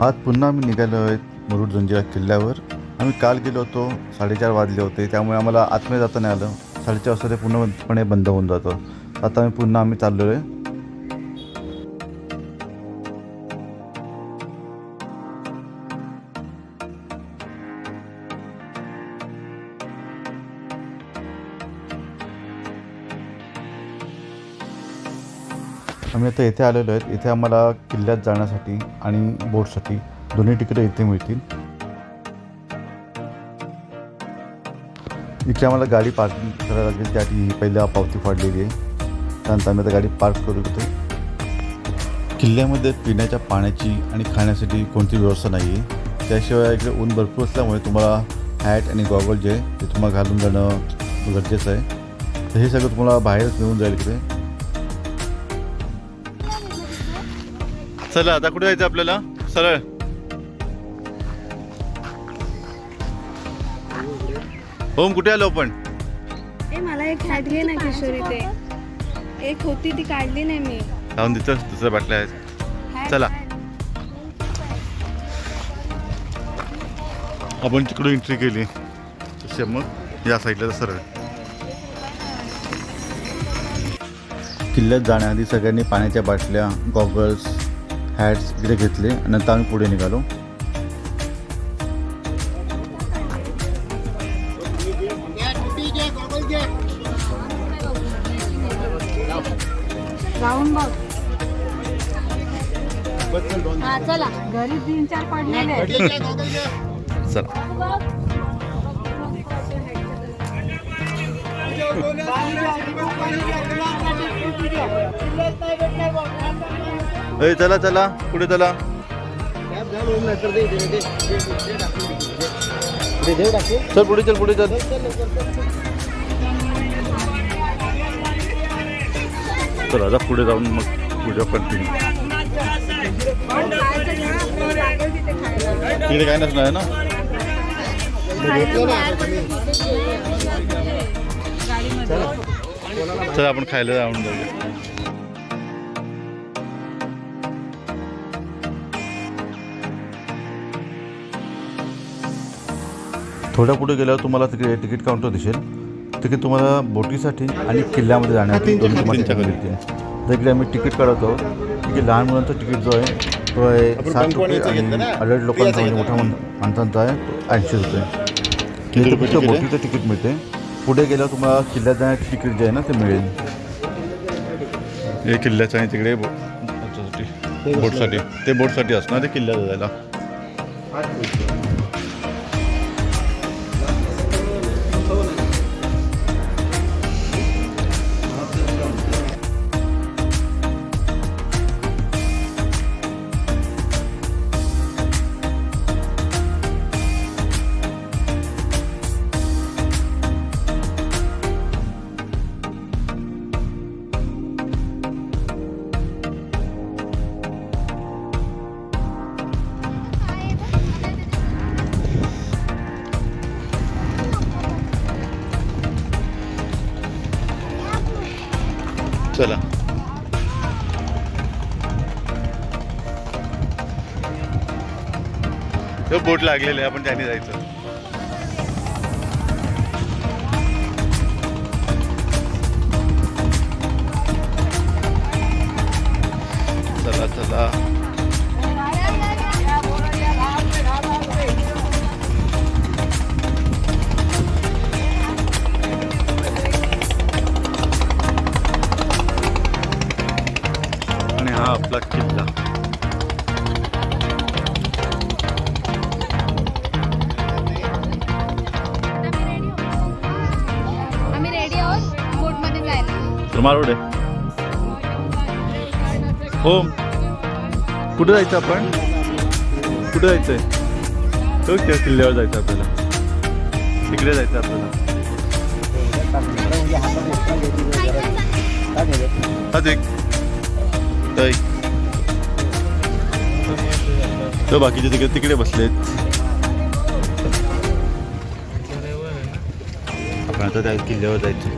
आज पुन्हा आम्ही निघालो आहेत मुरुड जंजिरा किल्ल्यावर. आम्ही काल गेलो होतो, 4:30 वाजले होते, त्यामुळे आम्हाला आतमध्ये जाता नाही आलं. 4:30 वाजता ते पूर्णपणे बंद होऊन जातं. आता आम्ही चाललो आहे. आम्ही आता इथे आलेलो आहेत. इथे आम्हाला किल्ल्यात जाण्यासाठी आणि बोटसाठी दोन्ही तिकीटं इथे मिळतील. इथे आम्हाला गाडी पार्किंग करायला लागेल, त्यासाठी पहिल्या पावती फाडलेली आहे. त्यानंतर आम्ही आता गाडी पार्क करू इथे. किल्ल्यामध्ये पिण्याच्या पाण्याची आणि खाण्यासाठी कोणती व्यवस्था नाही आहे. त्याशिवाय इकडे ऊन भरपूर असल्यामुळे तुम्हाला हॅट आणि गॉगल जे आहे ते तुम्हाला घालून जाणं गरजेचं आहे. तर हे सगळं तुम्हाला बाहेरच मिळून जाईल इकडे. चला आता कुठे जायचं आपल्याला? सरळ होम. कुठे आलो आपण? मला एक हॅट घे ना किशोरी. ते एक होती ती काढली नाही मी. जाऊन तिथं दुसऱ्या बाटल्या आहेत. चला आपण तिकडून एंट्री केली तसे मग या साईडला सरळ. किल्ल्यात जाण्याआधी सगळ्यांनी पाण्याच्या बाटल्या, गॉगल्स, हॅट्स इकडे घेतले. नंतर आम्ही पुढे निघालो. राहून बघ. चला घरी 3-4 पडलेले. चला चला चला पुढे चला. चल पुढे चल पुढे चल. चला आता पुढे जाऊन मग पूजा कंटिन्यू. तिकडे काय नसणार ना. चला आपण खायला जाऊन जाऊया. थोड्या पुढे गेल्यावर तुम्हाला तिकडे तिकीट काउंटर दिसेल. तिकीट तुम्हाला बोटीसाठी आणि किल्ल्यामध्ये जाण्यासाठी दोन्ही मिळतील. तर इकडे आम्ही तिकीट काढतो. तिकीट लहान मुलांचं तिकीट जो आहे तो आहे 7 रुपये आणि अडल्ट लोकांचा म्हणजे मोठ्या माणसांचा आहे तो 80 रुपये. इथे फक्त बोटीचं तिकीट मिळते. पुढे गेल्यावर तुम्हाला किल्ल्यात जाण्याचं तिकीट जे आहे ना ते मिळेल. हे किल्ल्याचं आहे तिकडे बोटसाठी. ते बोटसाठी असणार ते किल्ल्यात जायला. चला तो बोट लागलेला आहे, आपण त्याने जायचं. चला चला आणि हा आपला किल्ला. मारोडे हो. कुठे जायचं आपण? कुठे जायचंय? तो किल्ल्यावर जायचं आपल्याला. तिकडे जायचं आपल्याला. तो बाकीचे तिकडे तिकडे बसलेत. आपण आता त्या किल्ल्यावर जायचं.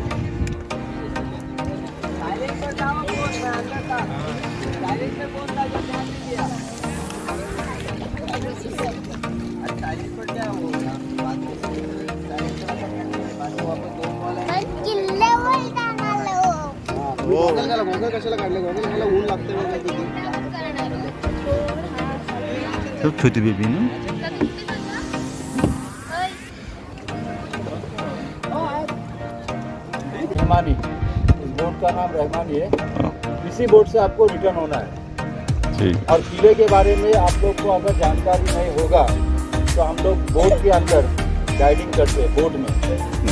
गोगल कशाला काढले गोगल मला ऊन लागते बघा किती छोटी बेबी ना रहमानी, इस बोट का नाम रहमानी है। इसी बोट से आपको रिटर्न होना है। ठीक और किले के बारे में आप लोग को अगर जानकारी नहीं होगा तो हम लोग बोट के अंदर गाइडिंग करते हैं बोट में,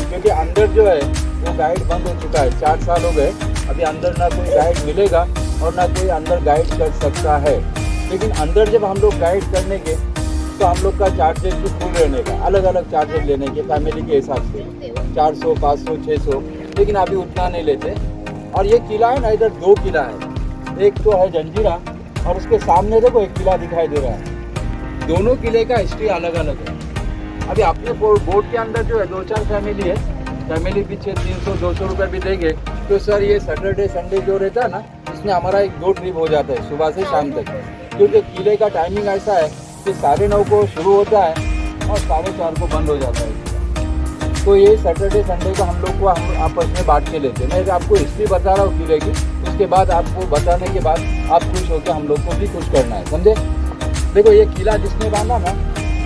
क्योंकि अंदर जो है वो गाइड बंद हो चुका है। 4 साल हो गए, अभी अंदर ना कोई गाइड मिलेगा और ना कोई अंदर गाइड कर सकता है। लेकिन अंदर जब हम लोग गाइड करने के तो हम लोग का चार्जेस भी फुल रहने का, अलग अलग चार्जेस लेने के फैमिली के हिसाब से 400, 500, 600, लेकिन अभी उतना नहीं लेते। और ये किला है ना, इधर 2 किला है, एक तो है जंजीरा और उसके सामने देखो एक किला दिखाई दे रहा है। दोनों किले का हिस्ट्री अलग अलग है। अभी अपने बोट के अंदर जो है 2-4 फैमिली है, फैमिली पीछे 300-200 रुपये भी देंगे तो सर ये सैटरडे संडे जो रहता है ना, इसमें हमारा 1-2 ट्रिप हो जाता है सुबह से शाम तक, क्योंकि किले का टाइमिंग ऐसा है कि 9:30 को शुरू होता है और 4:30 को बंद हो जाता है। तो ये सैटरडे संडे को हम लोग को हम आपस में बांट के लेते हैं। मैं आपको हिस्ट्री बता रहा हूँ किले की, उसके बाद आपको बताने के बाद आप खुश होकर हम लोग को भी खुश करना है, समझे। देखो ये किला जिसने बांधा ना,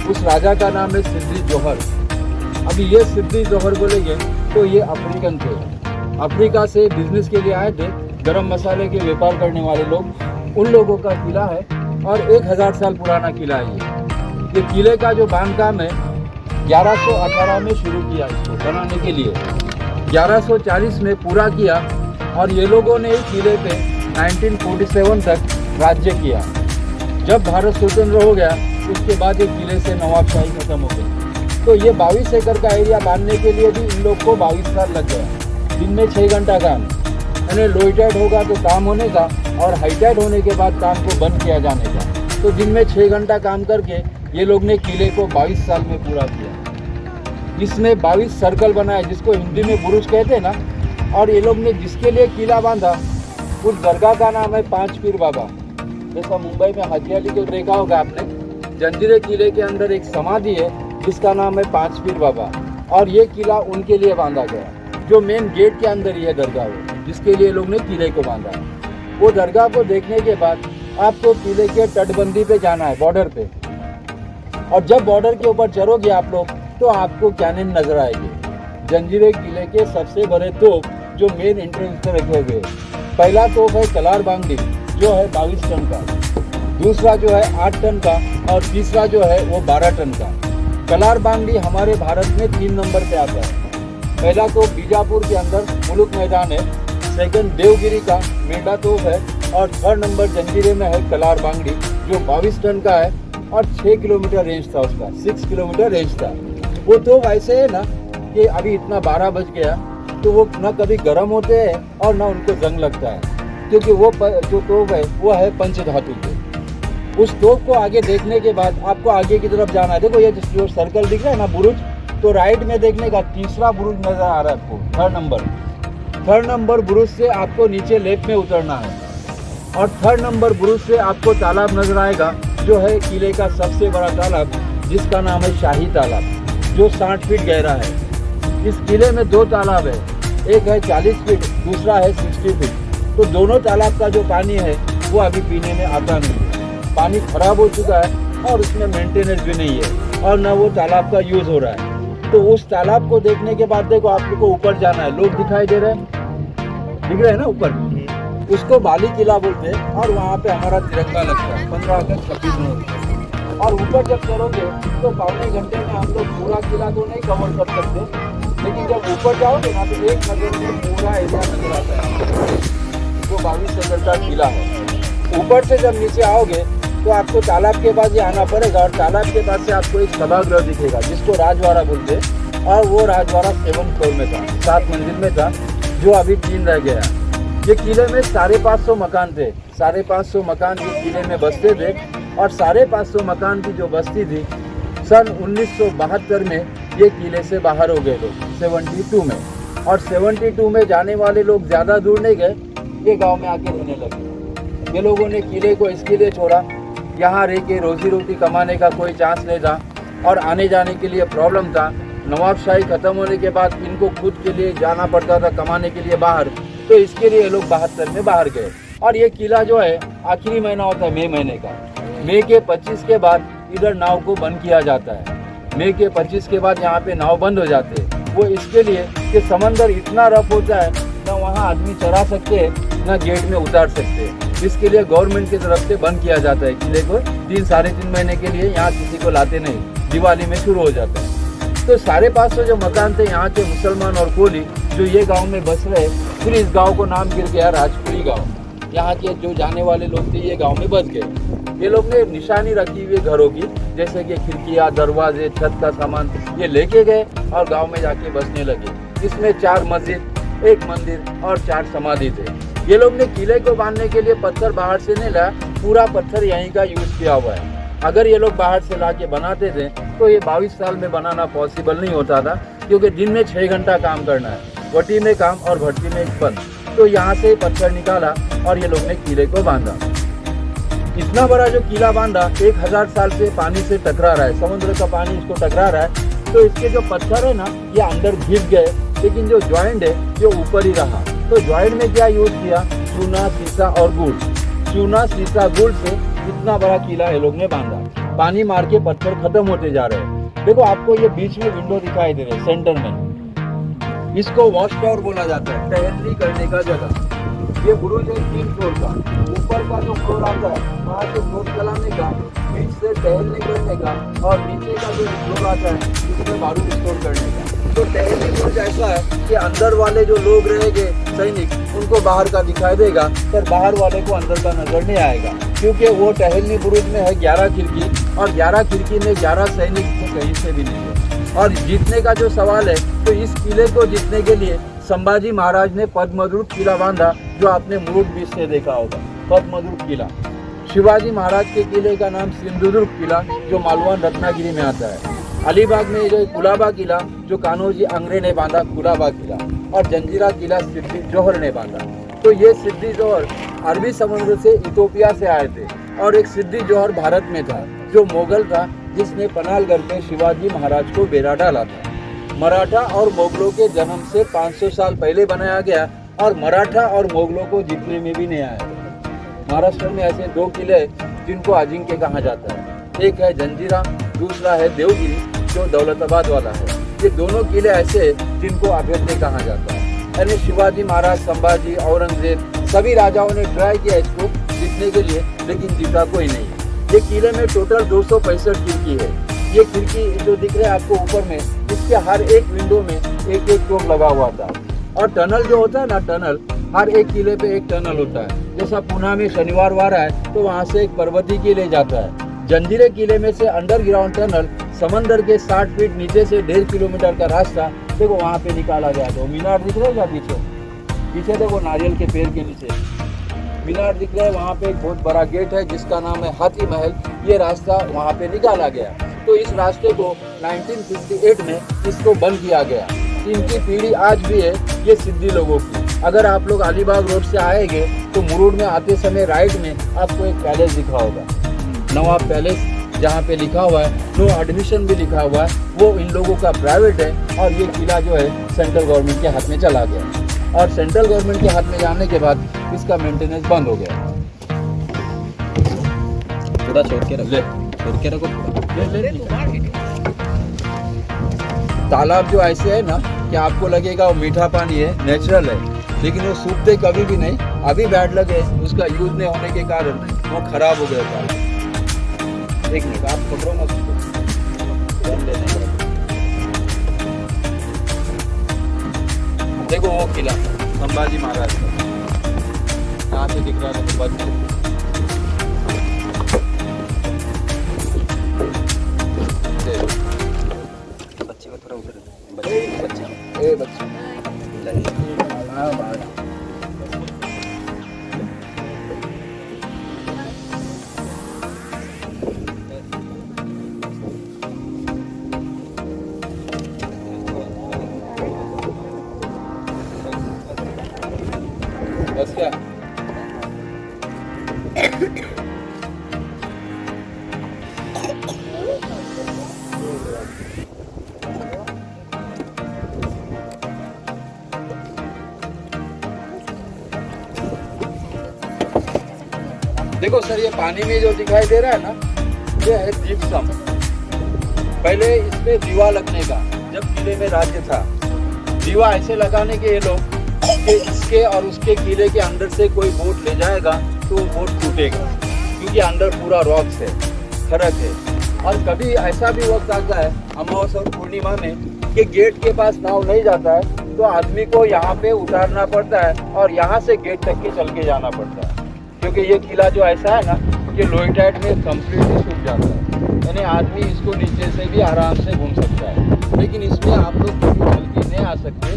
उस राजा का नाम है सिद्दी जोहर। अभी ये सिद्दी जोहर बोलेंगे तो ये अफ्रीकन थे, अफ्रीका से बिजनेस के लिए आए थे, गरम मसाले के व्यापार करने वाले लोग, उन लोगों का किला है और 1000 साल पुराना किला है ये किले का जो बांधकाम है 1118 में शुरू किया इसको बनाने के लिए, 1140 में पूरा किया और ये लोगों ने किले पे 1947 तक राज्य किया। जब भारत स्वतंत्र हो गया उसके बाद ये किले से नवाबशाही खत्म हो गई। तो ये 22 एकड़ का एरिया बांधने के लिए भी इन लोग को 22 साल लग गया। दिन में 6 घंटा काम, यानी लो टाइड होगा तो काम होने का और हाई टाइड होने के बाद काम को बंद किया जाने का। तो दिन में 6 घंटा काम करके ये लोग ने किले को 22 साल में पूरा किया। इसमें 22 सर्कल बनाए जिसको हिंदी में बुरुज कहते हैं ना, और ये लोग ने जिसके लिए किला बांधा उस दरगाह का नाम है 5 पीर बाबा। जैसा मुंबई में हाजी अली को देखा होगा आपने, जंजीरे किले के अंदर एक समाधि है जिसका नाम है 5 पीर बाबा, और ये किला उनके लिए बांधा गया। जो मेन गेट के अंदर ही है दरगाह वो, जिसके लिए लोग ने किले को बांधा। वो दरगाह को देखने के बाद आपको किले के तटबंदी पे जाना है, बॉर्डर पे, और जब बॉर्डर के ऊपर चढ़ोगे आप लोग तो आपको कैनन नजर आएगी। जंजीरे किले के सबसे बड़े तोप जो मेन एंट्रेंस पे रखे हुए, पहला तोप है कलार बांगडी जो है 22 टन का, दूसरा जो है 8 टन का और तीसरा जो है वो 12 टन का। कलार बांगडी हमारे भारत में 3 नंबर पे आता है। पहला तोप बीजापुर के अंदर मुलुक मैदान है, सेकंड देवगिरी का मेंढा तोप है और 3rd नंबर जंजीरे में है कलार बांगडी जो 22 टन का है और 6 किलोमीटर रेंज था उसका, 6 किलोमीटर रेंज था। वो तोप ऐसे है ना कि अभी इतना 12 बज गया तो वो ना कभी गर्म होते हैं और ना उनको जंग लगता है, क्योंकि वो जो तोप है वो है पंचधातु के। उस तोप को आगे देखने के बाद आपको आगे की तरफ जाना है। देखो ये जो सर्कल दिख रहा है ना बुरुज, तो राइट में देखने का तीसरा बुरुज नजर आ रहा है आपको, 3rd नंबर बुरुज से आपको नीचे लेफ्ट में उतरना है और 3rd नंबर बुरुज से आपको तालाब नजर आएगा जो है किले का सबसे बड़ा तालाब, जिसका नाम है शाही तालाब, जो 60 फीट गहरा है। इस किले में 2 तालाब है, एक है 40 फीट, दूसरा है 60 फीट। तो दोनों तालाब का जो पानी है वो अभी पीने में आता नहीं है, पानी खराब हो चुका है और उसमें मेंटेनेंस भी नहीं है और ना वो तालाब का यूज़ हो रहा है। तो उस तालाब को देखने के बाद देखो आपको ऊपर जाना है, लोग दिखाई दे रहे हैं, दिख रहे हैं ना ऊपर, उसको बाली किला बोलते हैं और वहाँ पे हमारा तिरंगा लगता है 15 अगस्त 26 नवंबर। और ऊपर जब चढ़ोगे तो 1.25 घंटे में हम लोग पूरा किला तो नहीं कवर कर सकते, लेकिन जब ऊपर जाओगे ना तो एक नजर में पूरा एरिया नजर आता है, जो 22 एकड़ का किला है। ऊपर से जब नीचे आओगे तो आपको तालाब के पास ही आना पड़ेगा और तालाब के पास से आपको एक सभागृह दिखेगा जिसको राजवाड़ा बोलते हैं, और वो राजवाड़ा 7th फ्लोर में था, 7 मंजिल में था, जो अभी 3 रह गया। ये किले में 550 मकान थे, 550 मकान ये किले में बसते थे और 550 मकान की जो बस्ती थी सन 1972 में ये किले से बाहर हो गए लोग, 72 में। और 72 में जाने वाले लोग ज़्यादा दूर नहीं गए, ये गांव में आके रहने लगे। ये लोगों ने किले को इसके लिए छोड़ा, यहाँ रह के रोजी रोटी कमाने का कोई चांस नहीं था और आने जाने के लिए प्रॉब्लम था। नवाबशाही ख़त्म होने के बाद इनको खुद के लिए जाना पड़ता था कमाने के लिए बाहर, तो तो इसके लिए ये लोग 72 में बाहर गए। और ये किला जो है आखिरी महीना होता है मई महीने का, मई के 25 के बाद इधर नाव को बंद किया जाता है। मई के 25 के बाद यहाँ पे नाव बंद हो जाते हैं। वो इसके लिए कि समंदर इतना रफ होता है, ना वहाँ आदमी चढ़ा सकते हैं ना गेट में उतार सकते हैं। इसके लिए गवर्नमेंट की तरफ से बंद किया जाता है किले को। 3-3.5 महीने के लिए यहाँ किसी को लाते नहीं, दिवाली में शुरू हो जाता है। तो 550 जो मकान थे यहाँ के मुसलमान और कोली जो ये गांव में बस रहे, फिर इस गांव को नाम गिर गया राजपुरी गांव। यहाँ के जो जाने वाले लोग थे ये गांव में बस गए। ये लोग ने निशानी रखी हुई घरों की, जैसे कि खिड़कियाँ, दरवाजे, छत का सामान ये लेके गए और गांव में जाके बसने लगे। इसमें 4 मस्जिद, 1 मंदिर और 4 समाधि थे। ये लोग ने किले को बांधने के लिए पत्थर बाहर से नहीं लाया, पूरा पत्थर यहीं का यूज किया हुआ है। अगर ये लोग बाहर से ला के बनाते थे तो ये 22 साल में बनाना पॉसिबल नहीं होता था, क्योंकि दिन में 6 घंटा काम करना है, वटी में काम और भट्टी में बंद। तो यहाँ से पत्थर निकाला और ये लोग ने किले को बांधा। इतना बड़ा जो किला बांधा 1000 साल से पानी से टकरा रहा है, समुद्र का पानी इसको टकरा रहा है। तो इसके जो पत्थर है ना ये अंदर घिस गए, लेकिन जो ज्वाइंट है ये ऊपर ही रहा। तो ज्वाइंट में क्या यूज किया? चूना, शीशा और गुड़। चूना, शीशा, गुड़ से इतना बड़ा किला ये लोग ने बांधा। पानी मार के पत्थर खत्म होते जा रहे हैं। देखो आपको ये बीच में विंडो दिखाई दे रहे हैं सेंटर में, इसको वॉच टावर बोला जाता है, टहलनी करने का जगह। ये बुरुज है 3 फ्लोर का। ऊपर का जो फ्लोर आता है वहाँ से फ्लोर चलाने का, बीच से टहलने करने का, और नीचे का जो फ्लोर आता है उसमें बारूद स्टोर करने का। तो टहलनी बुरुज ऐसा है कि अंदर वाले जो लोग रहेंगे सैनिक उनको बाहर का दिखाई देगा, पर बाहर वाले को अंदर का नजर नहीं आएगा, क्योंकि वो टहलनी बुरुज में है 11 खिड़की, और 11 खिड़की में 11 सैनिक तो कहीं से भी नहीं है। और जीतने का जो सवाल है, तो इस किले को जीतने के लिए संभाजी महाराज ने पद्मदुर्ग किला बांधा, जो आपने मुरुड बीच से देखा होगा, पद्मदुर्ग किला। शिवाजी महाराज के किले का नाम सिंधुदुर्ग किला, जो मालवा रत्नागिरी में आता है। अलीबाग में जो कुलाबा किला, जो कान्होजी आंग्रे ने बांधा, कुलाबा किला। और जंजीरा किला सिद्दी जोहर ने बांधा। तो ये सिद्दी जोहर अरबी समुद्र से इथोपिया से आए थे, और एक सिद्दी जोहर भारत में था, जो मुगल था, जिसने पनालगढ़ में शिवाजी महाराज को बेड़ा डाला था। मराठा और मुगलों के जन्म से 500 साल पहले बनाया गया, और मराठा और मुगलों को जीतने में भी नहीं आया। महाराष्ट्र में ऐसे 2 किले जिनको अजिंक्य कहा जाता है, एक है जंजीरा, दूसरा है देवगिरी जो दौलताबाद वाला है। ये दोनों किले ऐसे जिनको अभेद्य कहा जाता है। यानी शिवाजी महाराज, संभाजी, औरंगजेब सभी राजाओं ने ट्राई किया इसको जीतने के लिए, लेकिन जीता कोई नहीं। ये किले में टोटल 265 खिड़की है। ये खिड़की जो दिख रहे हैं आपको ऊपर में, इसके हर एक विंडो में एक एक तोप लगा हुआ था। और टनल जो होता है ना, टनल हर एक किले पे एक टनल होता है। जैसा पुणे में शनिवार वार है तो वहाँ से एक पर्वती किले जाता है। जंजीरे किले में से अंडरग्राउंड टनल समंदर के 60 फीट नीचे से 1.5 किलोमीटर का रास्ता देखो वहाँ पे निकाला गया। तो मीनार दिख रहा है क्या पीछे? पीछे देखो नारियल के पेड़ के नीचे मीनार दिख रहा है। वहाँ पे एक बहुत बड़ा गेट है जिसका नाम है हाथी महल। ये रास्ता वहाँ पे निकाला गया। तो इस रास्ते को 1958 में इसको बंद किया गया। इनकी पीढ़ी आज भी है, ये सिद्धी लोगों की। अगर आप लोग अलीबाग रोड से आएंगे तो मुरुड में आते समय राइट में आपको एक पैलेस दिखा होगा, नवाब पैलेस, जहाँ पे लिखा हुआ है नो एडमिशन भी लिखा हुआ है। वो इन लोगों का प्राइवेट है, और ये किला जो है सेंट्रल गवर्नमेंट के हाथ में चला गया। और सेंट्रल गवर्नमेंट के हाथ में जाने के बाद इसका मेंटेनेंस बंद हो गया। थोड़ा छोड़ के रखो, तालाब जो ऐसे है ना कि आपको लगेगा वो मीठा पानी है, नेचुरल है, लेकिन वो सूखते कभी भी नहीं। अभी बैड लगे उसका यूज नहीं होने के कारण वो खराब हो गया तालाब। एक मिनट आप पकड़ो मत, देखो वो किला संभाजी महाराज का यहाँ से दिख रहा है। बच्चे को थोड़ा उधर बच्चे बस क्या देखो सर, ये पानी में जो दिखाई दे रहा है ना, ये है जिप्सम। पहले इसमें दीवा लगने का, जब किले में राज्य था, दीवा ऐसे लगाने के ये लोग कि इसके और उसके किले के अंदर से कोई बोट ले जाएगा तो वो बोट टूटेगा, क्योंकि अंदर पूरा रॉक्स है, खड़क है। और कभी ऐसा भी वक्त आता है अमावस्या और पूर्णिमा में कि गेट के पास नाव नहीं जाता है, तो आदमी को यहाँ पे उतारना पड़ता है और यहाँ से गेट तक के चल के जाना पड़ता है, क्योंकि ये किला जो ऐसा है ना कि लो टाइड में कम्प्लीटली सूख जाता है, यानी आदमी इसको नीचे से भी आराम से घूम सकता है। लेकिन इसमें आप लोग कभी चल के नहीं आ सकते,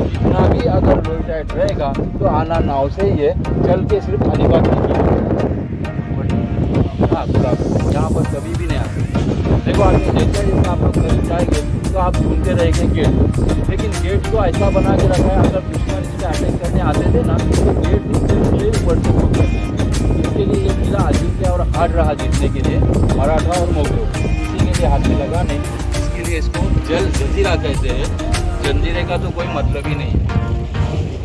जितना भी अगर लो टाइड रहेगा तो आना नाव से ही है, चल के सिर्फ अलीबाग हाँ यहाँ पर कभी भी नहीं आते। देखो आगे जैसे जैसे आप लोग करीब जाएंगे तो आप ढूंढते रहेंगे गेट, लेकिन गेट को ऐसा बना के रखा है, अगर दुश्मन इसमें अटैक करने आते थे ना तो गेट नीचे ऊपर से खोल देते हैं। इसके लिए ये किला अजिंक्य और हार्ड रहा जीतने के लिए मराठा और मोगलों, इसी के लिए हाथ में लगाने, इसके लिए इसको जल जजीरा कहते हैं। जंजीरे का तो कोई मतलब ही नहीं है।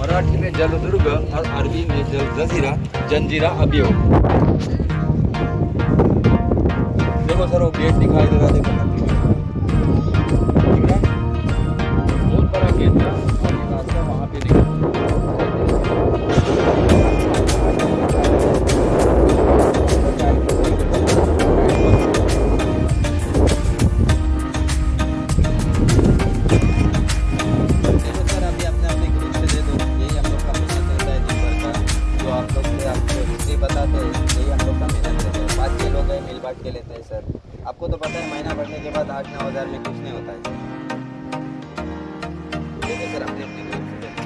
मराठी में जलदुर्ग और अरबी में जल जजीरा, जंजीरा अभियोग। देखो सर, वो गेट दिखाई दे रहा है, देखो बहुत बड़ा गेट था और ये रास्ता वहाँ पे निकला। देखो सर, अभी अपने अपने ग्रुप से दे दो, यही हम लोग का मेहनत रहता है दिन भर का, जो आप लोग से आपको हिस्ट्री बताते हैं, यही हम लोग का मेहनत रहता है। 5-6 लोग हैं, मिल बांट के लेते हैं सर। आपको तो पता है महीना बढ़ने के बाद 8-9 हज़ार में कुछ नहीं होता है सर। देखो सर, अपने अपने ग्रुप से दे दो।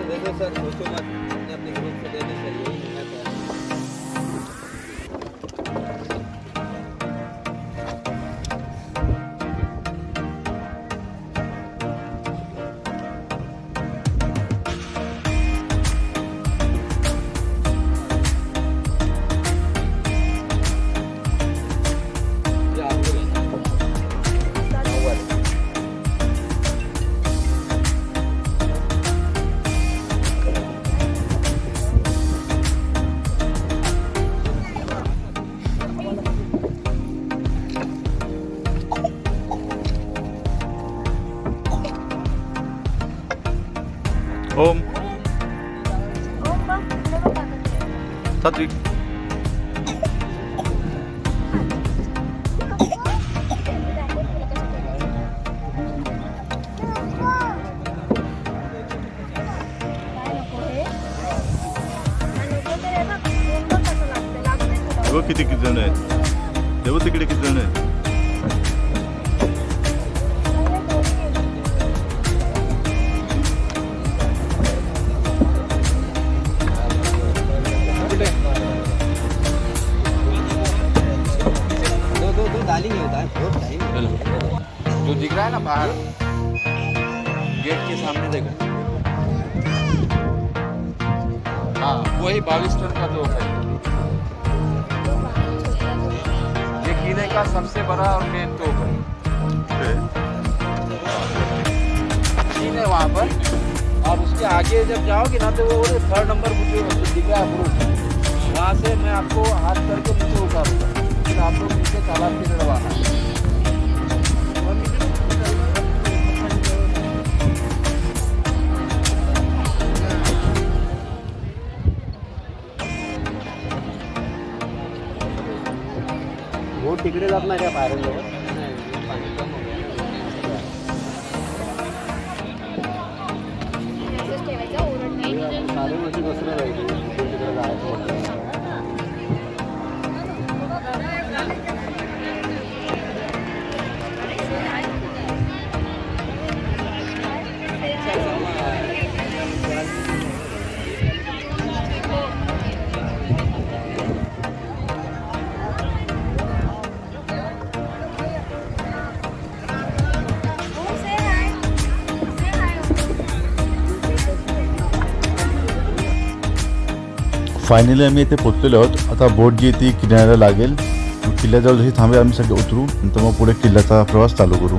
दे दो सर, सोचो मत, अपने अपने ग्रुप से दे दो सर, यही मेहनत है। ये आप लोग हैं ना? अव्वल। ओम सात्विक बघ किती किती जण आहेत, तेव्हा तिकडे किती जण आहेत. दो डाली नहीं होता है, बहुत टाइम। जो दिख रहा है ना बाहर गेट के सामने, देखो हाँ, वही 22 टन का तोप है। ये किले का सबसे बड़ा और मेन तोप है, चीन है वहाँ पर। और उसके आगे जब जाओगे ना तो वो 3rd नंबर मुझे दिख रहा है ग्रुप, वहाँ से मैं आपको हाथ करके नीचे उतारूंगा, फिर आप लोग नीचे तालाब की तरफ आना है। वो तिकडे जात नाही का बाहेर पाणी कम हो गया। सारे वर्षी बसलं पाहिजे तिकडे जायचं होतं. फायनली आम्ही इथे पोचलेलो आहोत. आता बोट जी आहे ती किनाऱ्याला लागेल. मग किल्ल्याजवळ जशी थांबेल आम्ही सगळे उतरू, नंतर मग पुढे किल्ल्याचा प्रवास चालू करू.